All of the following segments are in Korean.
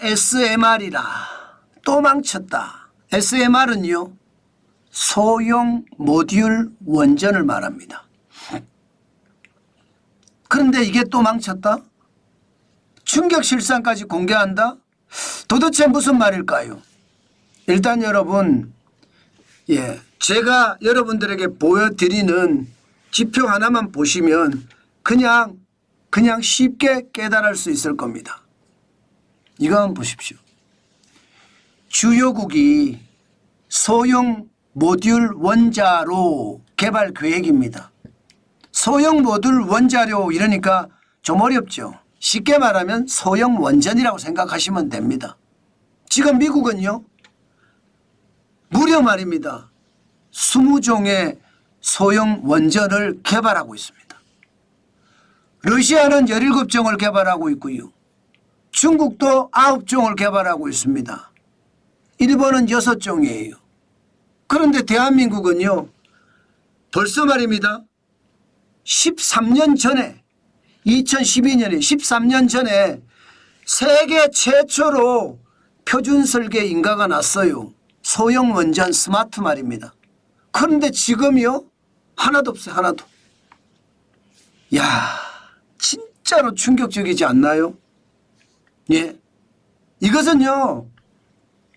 SMR이라 또 망쳤다. SMR은요 소형 모듈 원전을 말합니다. 그런데 이게 또 망쳤다? 충격 실상까지 공개한다? 도대체 무슨 말일까요? 일단 여러분, 제가 여러분들에게 보여드리는 지표 하나만 보시면 그냥 쉽게 깨달을 수 있을 겁니다. 이거 한번 보십시오. 주요국이 소형 모듈 원자로 개발 계획입니다. 소형 모듈 원자로 이러니까 좀 어렵죠. 쉽게 말하면 소형 원전이라고 생각하시면 됩니다. 지금 미국은요 무려 말입니다 20종의 소형 원전을 개발하고 있습니다. 러시아는 17종을 개발하고 있고요. 중국도 9종을 개발하고 있습니다. 일본은 6종이에요. 그런데 대한민국은요 벌써 말입니다 13년 전에 2012년에 13년 전에 세계 최초로 표준 설계 인가가 났어요. 소형 원전 스마트 말입니다. 그런데 지금이요 하나도 없어요. 하나도. 야 진짜로 충격적이지 않나요? 예, 이것은요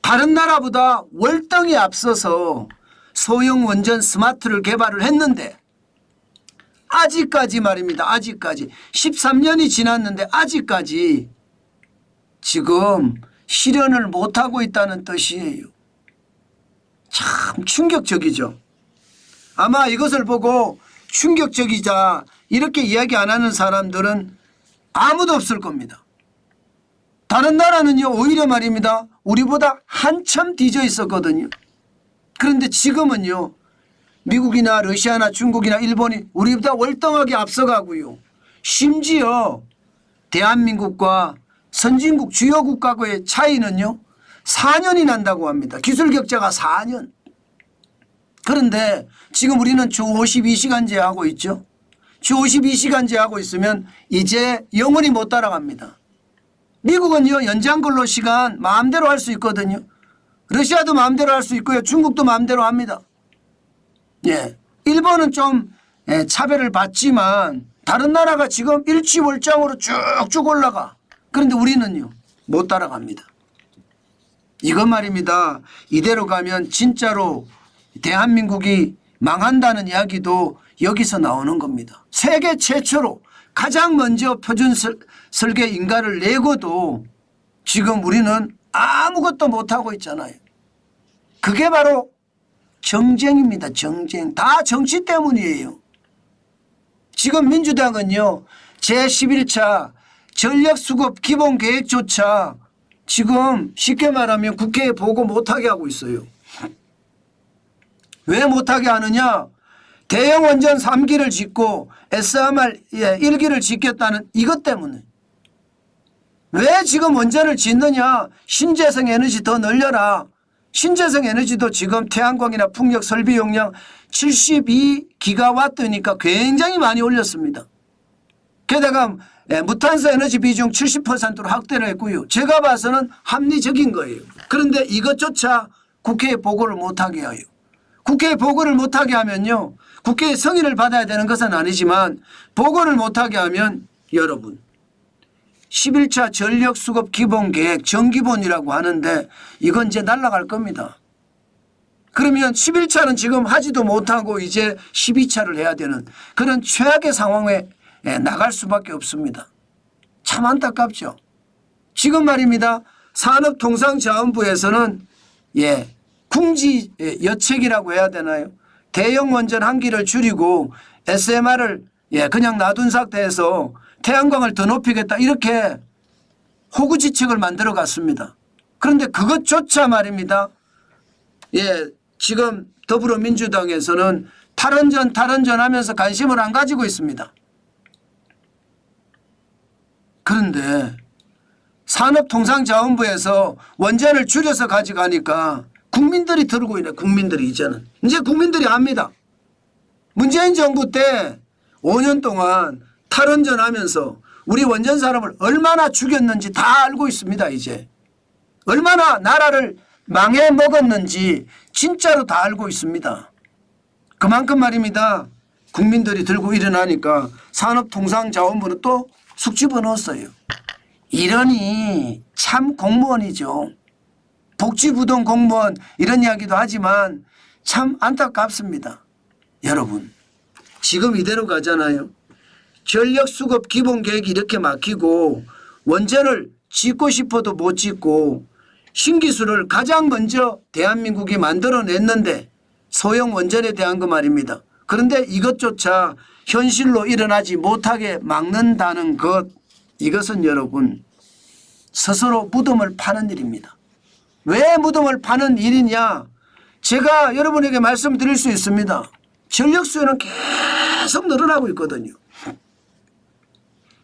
다른 나라보다 월등히 앞서서 소형 원전 스마트를 개발을 했는데 아직까지 말입니다. 아직까지 13년이 지났는데 아직까지 지금 실현을 못하고 있다는 뜻이에요. 참 충격적이죠. 아마 이것을 보고 충격적이자 이렇게 이야기 안 하는 사람들은 아무도 없을 겁니다. 다른 나라는요 오히려 말입니다 우리보다 한참 뒤져 있었거든요. 그런데 지금은요 미국이나 러시아나 중국이나 일본이 우리보다 월등하게 앞서가고요. 심지어 대한민국과 선진국 주요 국가의 차이는요 4년이 난다고 합니다. 기술 격차가 4년. 그런데 지금 우리는 주 52시간제 하고 있죠. 주 52시간제 하고 있으면 이제 영원히 못 따라갑니다. 미국은요 연장 근로 시간 마음대로 할 수 있거든요. 러시아도 마음대로 할 수 있고요. 중국도 마음대로 합니다. 예, 일본은 좀 차별을 받지만 다른 나라가 지금 일취월장으로 쭉쭉 올라가. 그런데 우리는요 못 따라갑니다. 이것 말입니다. 이대로 가면 진짜로 대한민국이 망한다는 이야기도 여기서 나오는 겁니다. 세계 최초로 가장 먼저 표준 설계 인가를 내고도 지금 우리는 아무것도 못하고 있잖아요. 그게 바로 정쟁입니다. 정쟁. 다 정치 때문이에요. 지금 민주당은요 제11차 전력수급 기본계획조차 지금 쉽게 말하면 국회에 보고 못하게 하고 있어요. 왜 못하게 하느냐? 대형 원전 3기를 짓고 SMR 1기를 짓겠다는 이것 때문에. 왜 지금 원전을 짓느냐? 신재생 에너지 더 늘려라. 신재생 에너지도 지금 태양광이나 풍력 설비 용량 72기가와트니까 굉장히 많이 올렸습니다. 게다가 무탄소 에너지 비중 70%로 확대를 했고요. 제가 봐서는 합리적인 거예요. 그런데 이것조차 국회에 보고를 못하게 해요. 국회에 보고를 못하게 하면요. 국회의 승인을 받아야 되는 것은 아니지만 보고를 못하게 하면 여러분 11차 전력수급 기본계획 정기본이라고 하는데 이건 이제 날아갈 겁니다. 그러면 11차는 지금 하지도 못하고 이제 12차를 해야 되는 그런 최악의 상황에 나갈 수밖에 없습니다. 참 안타깝죠. 지금 말입니다. 산업통상자원부에서는 궁지 여책이라고 해야 되나요? 대형 원전 한 기를 줄이고 SMR을 그냥 놔둔 상태에서 태양광을 더 높이겠다 이렇게 호구지책을 만들어 갔습니다. 그런데 그것조차 말입니다. 지금 더불어민주당에서는 탈원전 하면서 관심을 안 가지고 있습니다. 그런데 산업통상자원부에서 원전을 줄여서 가져가니까 국민들이 들고 있네. 국민들이 이제는. 이제 국민들이 압니다. 문재인 정부 때 5년 동안 탈원전 하면서 우리 원전 산업을 얼마나 죽였는지 다 알고 있습니다. 이제 얼마나 나라를 망해 먹었는지 진짜로 다 알고 있습니다. 그만큼 말입니다. 국민들이 들고 일어나니까 산업통상자원부는 또 쑥 집어넣었어요. 이러니 참 공무원이죠. 복지부동 공무원 이런 이야기도 하지만 참 안타깝습니다. 여러분 지금 이대로 가잖아요. 전력수급 기본계획이 이렇게 막히고 원전을 짓고 싶어도 못 짓고 신기술을 가장 먼저 대한민국이 만들어냈는데 소형 원전에 대한 거 말입니다. 그런데 이것조차 현실로 일어나지 못하게 막는다는 것, 이것은 여러분 스스로 무덤을 파는 일입니다. 왜 무덤을 파는 일이냐? 제가 여러분에게 말씀드릴 수 있습니다. 전력 수요는 계속 늘어나고 있거든요.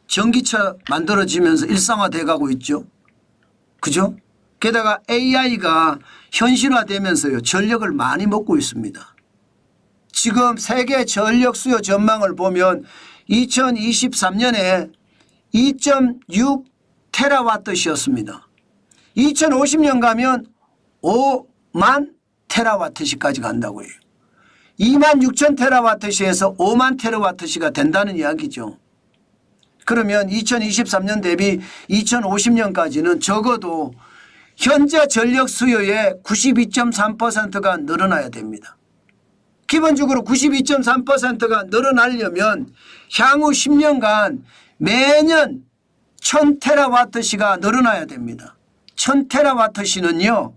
전기차 만들어지면서 일상화돼 가고 있죠. 그죠? 게다가 AI가 현실화되면서요. 전력을 많이 먹고 있습니다. 지금 세계 전력 수요 전망을 보면 2023년에 2.6 테라와트시였습니다. 2050년 가면 5만 테라와트시까지 간다고 해요. 2만 6천 테라와트시에서 5만 테라와트시가 된다는 이야기죠. 그러면 2023년 대비 2050년까지는 적어도 현재 전력 수요의 92.3%가 늘어나야 됩니다. 기본적으로 92.3%가 늘어나려면 향후 10년간 매년 1000테라와트시가 늘어나야 됩니다. 1000테라와트시는요.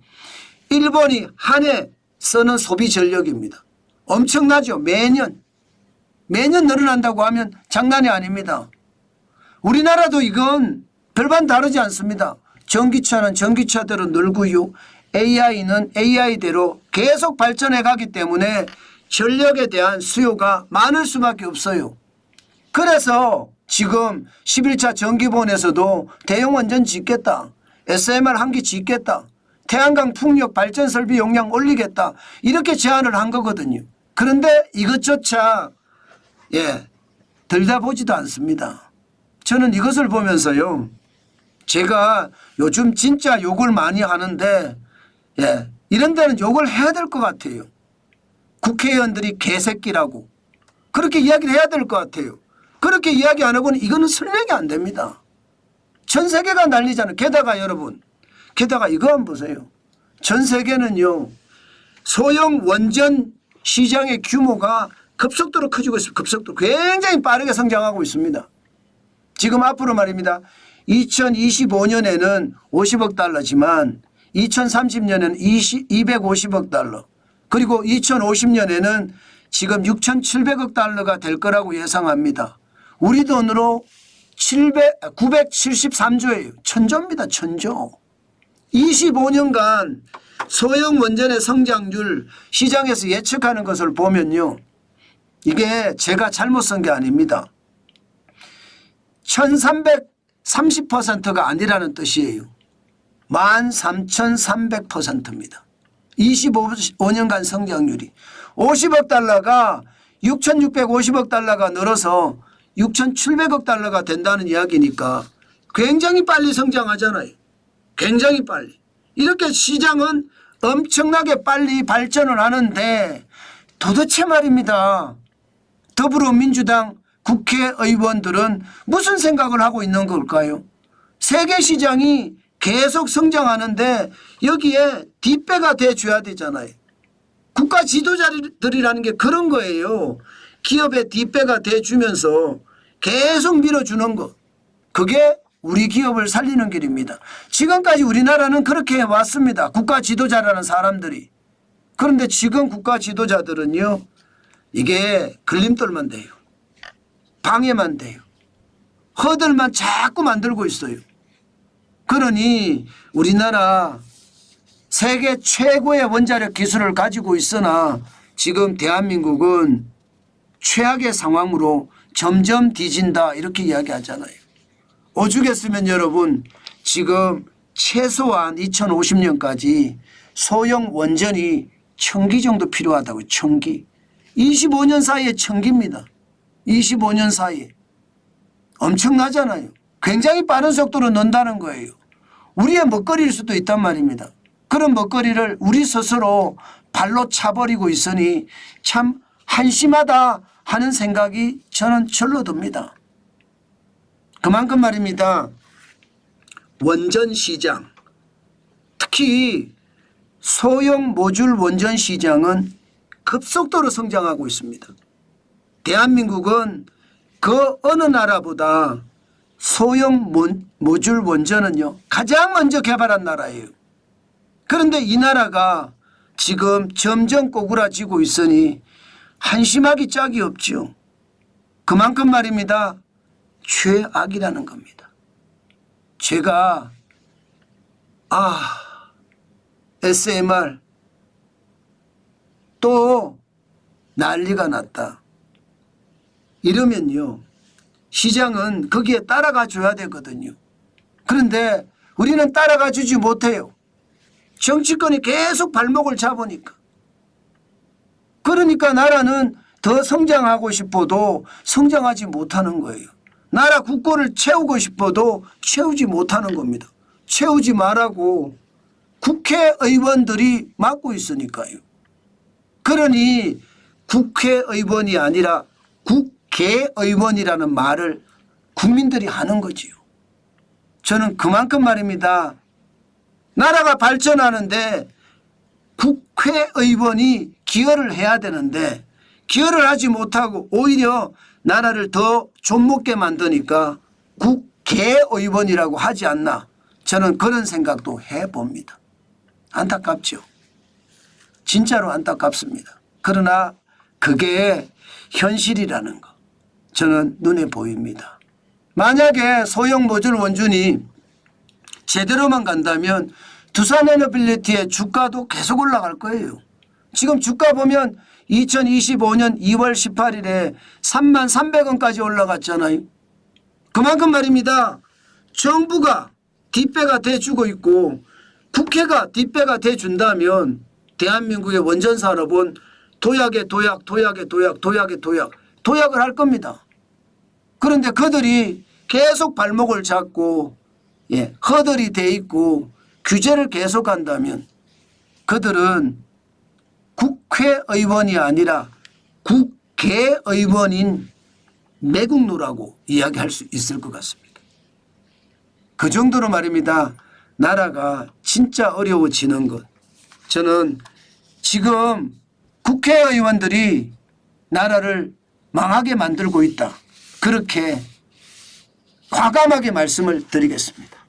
일본이 한 해 쓰는 소비 전력입니다. 엄청나죠. 매년 늘어난다고 하면 장난이 아닙니다. 우리나라도 이건 별반 다르지 않습니다. 전기차는 전기차대로 늘고요. AI는 AI대로 계속 발전해 가기 때문에 전력에 대한 수요가 많을 수밖에 없어요. 그래서 지금 11차 전기본에서도 대형 원전 짓겠다. SMR 한 개 짓겠다. 태양광 풍력 발전 설비 용량 올리겠다. 이렇게 제안을 한 거거든요. 그런데 이것조차 들여다보지도 않습니다. 저는 이것을 보면서요. 제가 요즘 진짜 욕을 많이 하는데 이런 데는 욕을 해야 될 것 같아요. 국회의원들이 개새끼라고 그렇게 이야기를 해야 될 것 같아요. 그렇게 이야기 안 하고는 이거는 설명이 안 됩니다. 전 세계가 난리잖아요. 게다가 여러분 게다가 이거 한번 보세요. 전 세계는요. 소형 원전 시장의 규모가 급속도로 커지고 있습니다. 급속도로 굉장히 빠르게 성장하고 있습니다. 지금 앞으로 말입니다. 2025년에는 50억 달러지만 2030년에는 250억 달러 그리고 2050년에는 지금 6,700억 달러가 될 거라고 예상합니다. 우리 돈으로 973조예요. 천조입니다. 천조. 25년간 소형 원전의 성장률 시장에서 예측하는 것을 보면요. 이게 제가 잘못 쓴 게 아닙니다. 1330%가 아니라는 뜻이에요. 13,300%입니다. 25년간 성장률이 50억 달러가 6,650억 달러가 늘어서 6,700억 달러가 된다는 이야기니까 굉장히 빨리 성장하잖아요. 굉장히 빨리. 이렇게 시장은 엄청나게 빨리 발전을 하는데 도대체 말입니다. 더불어민주당 국회의원들은 무슨 생각을 하고 있는 걸까요? 세계 시장이 계속 성장하는데 여기에 뒷배가 돼줘야 되잖아요. 국가 지도자들이라는 게 그런 거예요. 기업의 뒷배가 돼주면서 계속 밀어주는 것. 그게 우리 기업을 살리는 길입니다. 지금까지 우리나라는 그렇게 해왔습니다. 국가 지도자라는 사람들이. 그런데 지금 국가 지도자들은요. 이게 걸림돌만 돼요. 방해만 돼요. 허들만 자꾸 만들고 있어요. 그러니 우리나라 세계 최고의 원자력 기술을 가지고 있으나 지금 대한민국은 최악의 상황으로 점점 뒤진다 이렇게 이야기하잖아요. 오죽했으면 여러분 지금 최소한 2050년까지 소형 원전이 1000기 정도 필요하다고요. 1000기. 25년 사이에 1000기입니다. 25년 사이에. 엄청나잖아요. 굉장히 빠른 속도로 는다는 거예요. 우리의 먹거리일 수도 있단 말입니다. 그런 먹거리를 우리 스스로 발로 차버리고 있으니 참 한심하다 하는 생각이 저는 절로 듭니다. 그만큼 말입니다. 원전 시장, 특히 소형 모듈 원전 시장은 급속도로 성장하고 있습니다. 대한민국은 그 어느 나라보다 소형 모듈 원전은요 가장 먼저 개발한 나라예요. 그런데 이 나라가 지금 점점 꼬꾸라지고 있으니 한심하기 짝이 없죠. 그만큼 말입니다. 최악이라는 겁니다. 제가 SMR 또 난리가 났다 이러면요 시장은 거기에 따라가 줘야 되거든요. 그런데 우리는 따라가 주지 못해요. 정치권이 계속 발목을 잡으니까. 그러니까 나라는 더 성장하고 싶어도 성장하지 못하는 거예요. 나라 국고를 채우고 싶어도 채우지 못하는 겁니다. 채우지 말라고 국회의원들이 막고 있으니까요. 그러니 국회의원이 아니라 국회의원이라는 말을 국민들이 하는 거지요. 저는 그만큼 말입니다. 나라가 발전하는데 국회의원이 기여를 해야 되는데 기여를 하지 못하고 오히려 나라를 더 좀먹게 만드니까 국회의원이라고 하지 않나, 저는 그런 생각도 해봅니다. 안타깝죠. 진짜로 안타깝습니다. 그러나 그게 현실이라는 거 저는 눈에 보입니다. 만약에 소형 모듈 원전이 제대로만 간다면 두산에너빌리티의 주가도 계속 올라갈 거예요. 지금 주가 보면 2025년 2월 18일에 33,300원까지 올라갔잖아요. 그만큼 말입니다. 정부가 뒷배가 돼주고 있고 국회가 뒷배가 돼준다면 대한민국의 원전 산업은 도약의 도약, 도약의 도약, 도약의 도약, 도약을 할 겁니다. 그런데 그들이 계속 발목을 잡고 허들이 돼 있고 규제를 계속한다면 그들은 국회의원이 아니라 국회의원인 매국노라고 이야기할 수 있을 것 같습니다. 그 정도로 말입니다. 나라가 진짜 어려워지는 것, 저는 지금 국회의원들이 나라를 망하게 만들고 있다, 그렇게 과감하게 말씀을 드리겠습니다.